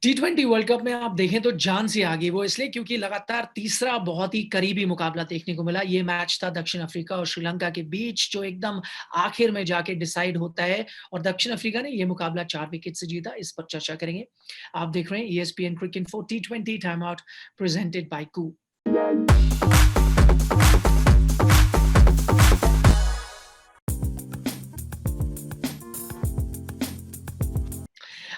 T20 world cup में आप देखें तो जान से आ गई वो इसलिए क्योंकि लगातार तीसरा बहुत ही करीबी मुकाबला देखने को मिला। ये मैच था दक्षिण अफ्रीका और श्रीलंका के बीच जो एकदम आखिर में जाके डिसाइड होता है और दक्षिण अफ्रीका ने ये मुकाबला 4 विकेट से जीता। इस पर चर्चा करेंगे। आप देख रहे हैं ESPN cricket for T20 time out presented by Koo.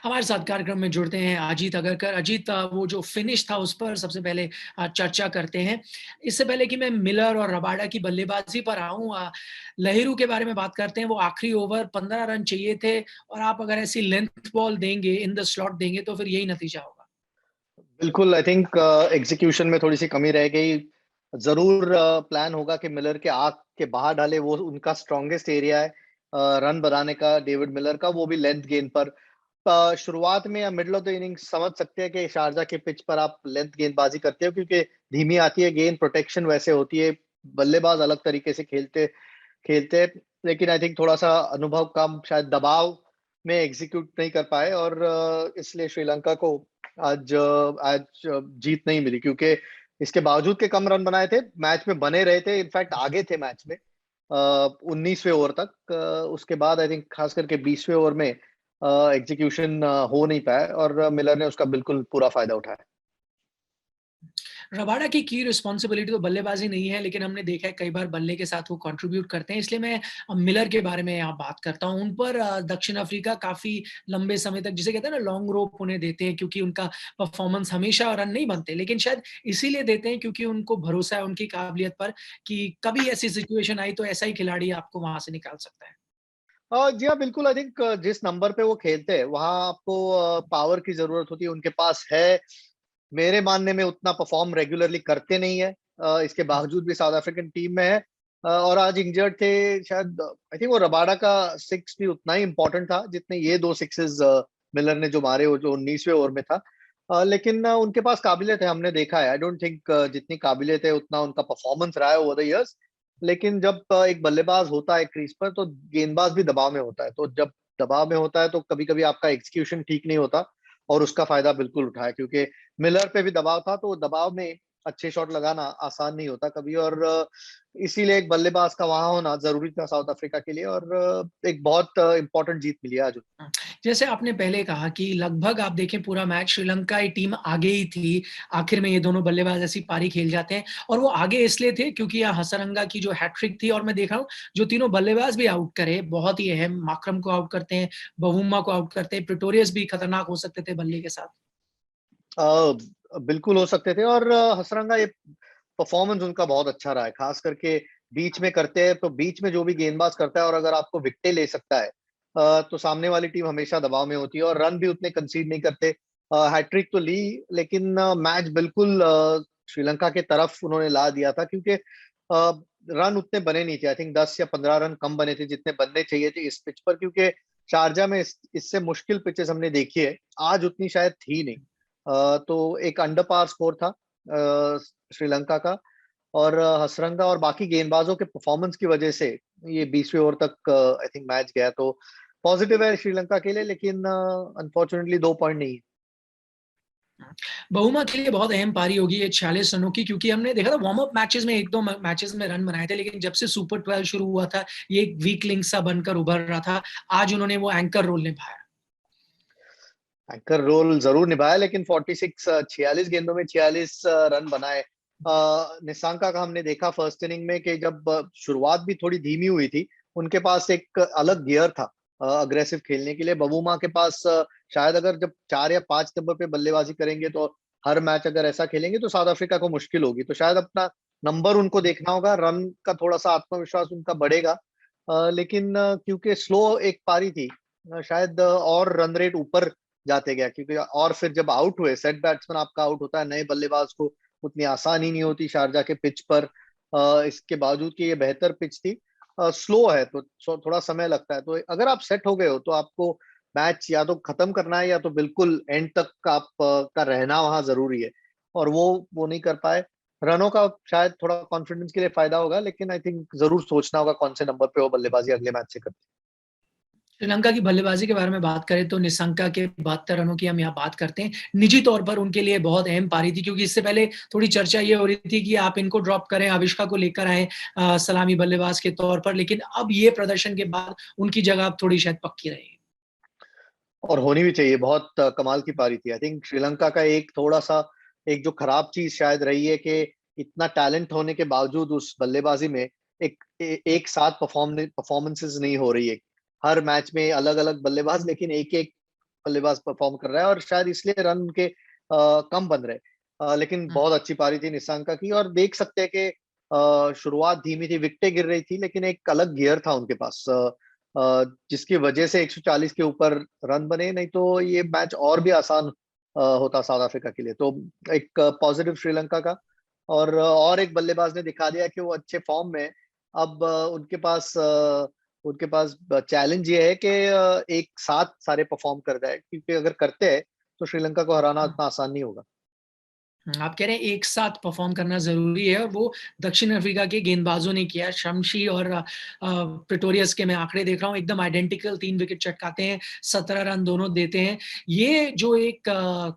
हमारे साथ कार्यक्रम में जुड़ते हैं अजीत अगरकर। अजीत, वो जो फिनिश था उस पर सबसे पहले चर्चा करते हैं। इससे पहले कि मैं मिलर और रबाडा की बल्लेबाजी पर आऊँ, लहिरू के बारे में बात करते हैं। वो आखिरी ओवर 15 रन चाहिए थे और आप अगर ऐसी लेंथ बॉल देंगे, इन द स्लॉट देंगे तो फिर यही नतीजा होगा। बिल्कुल, आई थिंक एग्जीक्यूशन में थोड़ी सी कमी रह गई। जरूर प्लान होगा कि मिलर के आंख के बाहर डाले, वो उनका स्ट्रॉन्गेस्ट एरिया है रन बनाने का, डेविड मिलर का, वो भी लेंथ गेंद पर। शुरुआत में या मिडल ऑफ द इनिंग्स समझ सकते हैं कि शारजा के पिच पर आप लेंथ गेंदबाजी करते हो क्योंकि धीमी आती है गेंद, प्रोटेक्शन वैसे होती है, बल्लेबाज अलग तरीके से खेलते खेलते हैं। लेकिन आई थिंक थोड़ा सा अनुभव कम, शायद दबाव में एग्जीक्यूट नहीं कर पाए और इसलिए श्रीलंका को आज जीत नहीं मिली क्योंकि इसके बावजूद के कम रन बनाए थे, मैच में बने रहे थे, इनफैक्ट आगे थे मैच में 19वें ओवर तक। उसके बाद आई थिंक खास करके 20वें ओवर में एग्जीक्यूशन हो नहीं पाया और मिलर ने उसका बिल्कुल पूरा फायदा उठाया। रबाडा की रिस्पॉन्सिबिलिटी तो बल्लेबाजी नहीं है, लेकिन हमने देखा है कई बार बल्ले के साथ वो कंट्रीब्यूट करते हैं। इसलिए मैं मिलर के बारे में यहाँ बात करता हूँ। उन पर दक्षिण अफ्रीका काफ़ी लंबे समय तक जिसे कहते हैं ना लॉन्ग रोप उन्हें देते हैं क्योंकि उनका परफॉर्मेंस हमेशा रन नहीं बनते, लेकिन शायद इसीलिए देते हैं क्योंकि उनको भरोसा है उनकी काबिलियत पर कि कभी ऐसी सिचुएशन आई तो ऐसा ही खिलाड़ी आपको वहाँ से निकाल सकता है। जी हाँ, बिल्कुल। आई थिंक जिस नंबर पे वो खेलते हैं वहां आपको पावर की जरूरत होती है, उनके पास है। मेरे मानने में उतना परफॉर्म रेगुलरली करते नहीं है, इसके बावजूद भी साउथ अफ्रीकन टीम में है। और आज इंजर्ड थे शायद। आई थिंक वो रबाडा का सिक्स भी उतना ही इंपॉर्टेंट था जितने ये दो सिक्सेस मिलर ने जो मारे, वो जो 19वें ओवर में था। लेकिन उनके पास काबिलियत है, हमने देखा है। आई डोंट थिंक जितनी काबिलियत है उतना उनका परफॉर्मेंस रहा है ओवर द इयर्स। लेकिन जब एक बल्लेबाज होता है क्रीज पर तो गेंदबाज भी दबाव में होता है, तो जब दबाव में होता है तो कभी कभी आपका एग्जीक्यूशन ठीक नहीं होता और उसका फायदा बिल्कुल उठाया क्योंकि मिलर पे भी दबाव था, तो दबाव में अच्छे शॉट लगाना आसान नहीं होता कभी। और इसीलिए एक बल्लेबाज का वहां होना जरूरी था साउथ अफ्रीका के लिए और एक बहुत इंपॉर्टेंट जीत मिली आज। हाँ, जैसे आपने पहले कहा कि लगभग आप देखें पूरा मैच श्रीलंका की टीम आगे ही थी। आखिर में ये दोनों बल्लेबाज ऐसी पारी खेल जाते हैं और वो आगे इसलिए थे क्योंकि यहाँ हसरंगा की जो हैट्रिक थी और मैं देख रहा हूँ जो तीनों बल्लेबाज भी आउट करे, बहुत ही अहम। माकरम को आउट करते हैं, बवुम्मा को आउट करते हैं, प्रिटोरियस भी खतरनाक हो सकते थे बल्ले के साथ। बिल्कुल हो सकते थे और हसरंगा ये परफॉर्मेंस उनका बहुत अच्छा रहा है, खास करके बीच में करते हैं तो बीच में जो भी गेंदबाज करता है और अगर आपको विकेट ले सकता है तो सामने वाली टीम हमेशा दबाव में होती है और रन भी उतने कंसीड नहीं करते। हैट्रिक तो ली लेकिन मैच बिल्कुल श्रीलंका के तरफ उन्होंने ला दिया था क्योंकि रन उतने बने नहीं थे। आई थिंक 10 या 15 रन कम बने थे जितने बनने चाहिए थे इस पिच पर, क्योंकि शारजा में इससे मुश्किल पिचेस हमने देखी है, आज उतनी शायद थी नहीं। तो एक अंडर पार स्कोर था श्रीलंका का और हसरंगा और बाकी गेंदबाजों के परफॉर्मेंस की वजह से ये 20वें ओवर तक आई थिंक मैच गया। तो पॉजिटिव है श्रीलंका के लिए, लेकिन अनफॉर्चुनेटली 2 पॉइंट नहीं है। बहुमा के लिए बहुत अहम पारी होगी ये 46 रनों की, क्योंकि हमने देखा था वार्म अप मैचेस में एक दो मैचेस में रन बनाए थे, लेकिन जब से सुपर 12 शुरू हुआ था ये एक वीक लिंक सा बनकर उभर रहा था। आज उन्होंने वो एंकर रोल निभाया। एंकर रोल जरूर निभाया, लेकिन 46 गेंदों में 46 रन बनाए। निशांका का हमने देखा फर्स्ट इनिंग में कि जब शुरुआत भी थोड़ी धीमी हुई थी, उनके पास एक अलग गियर था अग्रेसिव खेलने के लिए। बबूमा के पास शायद अगर जब 4 या 5 नंबर पे बल्लेबाजी करेंगे तो हर मैच अगर ऐसा खेलेंगे तो साउथ अफ्रीका को मुश्किल होगी, तो शायद अपना नंबर उनको देखना होगा, रन का थोड़ा सा आत्मविश्वास उनका बढ़ेगा। लेकिन क्योंकि स्लो एक पारी थी, शायद और रन रेट ऊपर जाते गया क्योंकि और फिर जब आउट हुए, सेट बैट्समैन आपका आउट होता है, नए बल्लेबाज को उतनी आसानी नहीं होती शारजा के पिच पर। इसके बावजूद कि ये बेहतर पिच थी, स्लो है तो थोड़ा समय लगता है। तो अगर आप सेट हो गए हो तो आपको मैच या तो खत्म करना है या तो बिल्कुल एंड तक आप का रहना वहां जरूरी है, और वो नहीं कर पाए। रनों का शायद थोड़ा कॉन्फिडेंस के लिए फायदा होगा, लेकिन आई थिंक जरूर सोचना होगा कौन से नंबर पे वो बल्लेबाजी अगले मैच से करते श्रीलंका की बल्लेबाजी के बारे में बात करें तो निशंका के 72 रनों की हम यहाँ बात करते हैं। निजी तौर पर उनके लिए बहुत अहम पारी थी क्योंकि इससे पहले थोड़ी चर्चा ये हो रही थी कि आप इनको ड्रॉप करें, आविष्का को लेकर आएँ सलामी बल्लेबाज के तौर पर, लेकिन अब ये प्रदर्शन के बाद उनकी जगह अब थोड़ी शायद पक्की रहेगी। और होनी भी चाहिए, बहुत कमाल की पारी थी। आई थिंक श्रीलंका का एक थोड़ा-सा एक जो खराब चीज़ शायद रही है कि इतना टैलेंट होने के बावजूद उस बल्लेबाजी में एक साथ परफॉर्मेंसेस नहीं हो रही है। हर मैच में अलग-अलग बल्लेबाज, लेकिन एक-एक बल्लेबाज परफॉर्म कर रहा है और शायद इसलिए रन उनके कम बन रहे। लेकिन हुँ, बहुत अच्छी पारी थी निशंका की और देख सकते हैं कि शुरुआत धीमी थी, विकेटें गिर रही थी, लेकिन एक अलग गियर था उनके पास, जिसकी वजह से 140 के ऊपर रन बने, नहीं तो ये मैच और भी आसान होता साउथ अफ्रीका के लिए। तो एक पॉजिटिव श्रीलंका का, और एक बल्लेबाज ने दिखा दिया कि वो अच्छे फॉर्म में है। अब उनके पास चैलेंज ये है कि एक साथ सारे परफॉर्म कर जाए, क्योंकि अगर करते हैं तो श्रीलंका को हराना हुँ। इतना आसान नहीं होगा। आप कह रहे हैं एक साथ परफ़ॉर्म करना ज़रूरी है और वो दक्षिण अफ्रीका के गेंदबाजों ने किया। शमशी और प्रिटोरियस के मैं आंकड़े देख रहा हूँ, एकदम आइडेंटिकल 3 विकेट चटकाते हैं, 17 रन दोनों देते हैं। ये जो एक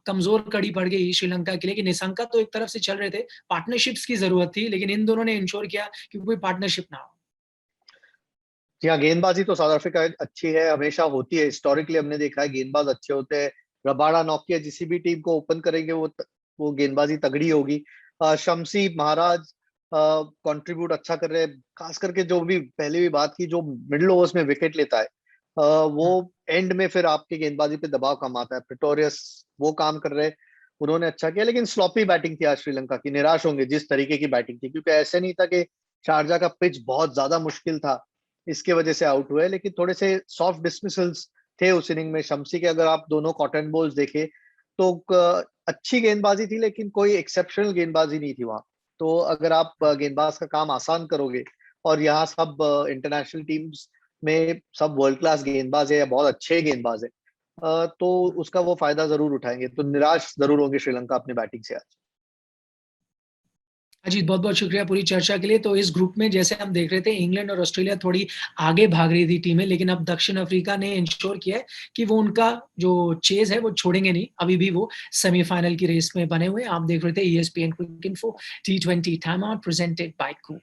कमज़ोर कड़ी पड़ गई श्रीलंका के लिए कि निशंका तो एक तरफ से चल रहे थे, पार्टनरशिप्स की ज़रूरत थी, लेकिन इन दोनों ने इंश्योर किया कि कोई पार्टनरशिप ना हो। जी हाँ, गेंदबाजी तो साउथ अफ्रीका अच्छी है, हमेशा होती है। हिस्टोरिकली हमने देखा है गेंदबाज अच्छे होते हैं। रबाडा, नोकिया जिसी भी टीम को ओपन करेंगे वो गेंदबाजी तगड़ी होगी। शमसी, महाराज कंट्रीब्यूट अच्छा कर रहे हैं। खास करके जो भी पहले भी बात की, जो मिडल ओवर्स में विकेट लेता है, वो हुँ, एंड में फिर आपकी गेंदबाजी पे दबाव कम आता है। प्रिटोरियस वो काम कर रहे हैं, उन्होंने अच्छा किया, लेकिन स्लॉपी बैटिंग थी आज श्रीलंका की। निराश होंगे जिस तरीके की बैटिंग थी, क्योंकि ऐसे नहीं था कि शारजा का पिच बहुत ज्यादा मुश्किल था इसके वजह से आउट हुए, लेकिन थोड़े से सॉफ्ट डिसमिसल्स थे उस इनिंग में शमसी के। अगर आप दोनों कॉटन बॉल्स देखे तो अच्छी गेंदबाजी थी, लेकिन कोई एक्सेप्शनल गेंदबाजी नहीं थी वहां। तो अगर आप हुँ। गेंदबाज का काम आसान करोगे, और यहाँ सब इंटरनेशनल टीम्स में सब वर्ल्ड क्लास गेंदबाज है या बहुत अच्छे गेंदबाज है, तो उसका वो फायदा जरूर उठाएंगे। तो निराश जरूर होंगे श्रीलंका अपनी बैटिंग से आज। अजीत, बहुत-बहुत शुक्रिया पूरी चर्चा के लिए। तो इस ग्रुप में जैसे हम देख रहे थे इंग्लैंड और ऑस्ट्रेलिया थोड़ी आगे भाग रही थी टीमें, लेकिन अब दक्षिण अफ्रीका ने इंश्योर किया है कि वो उनका जो चेज़ है वो छोड़ेंगे नहीं। अभी भी वो सेमीफाइनल की रेस में बने हुए हैं। आप देख रहे थे ESPN Cricinfo T20 time out presented by Koo.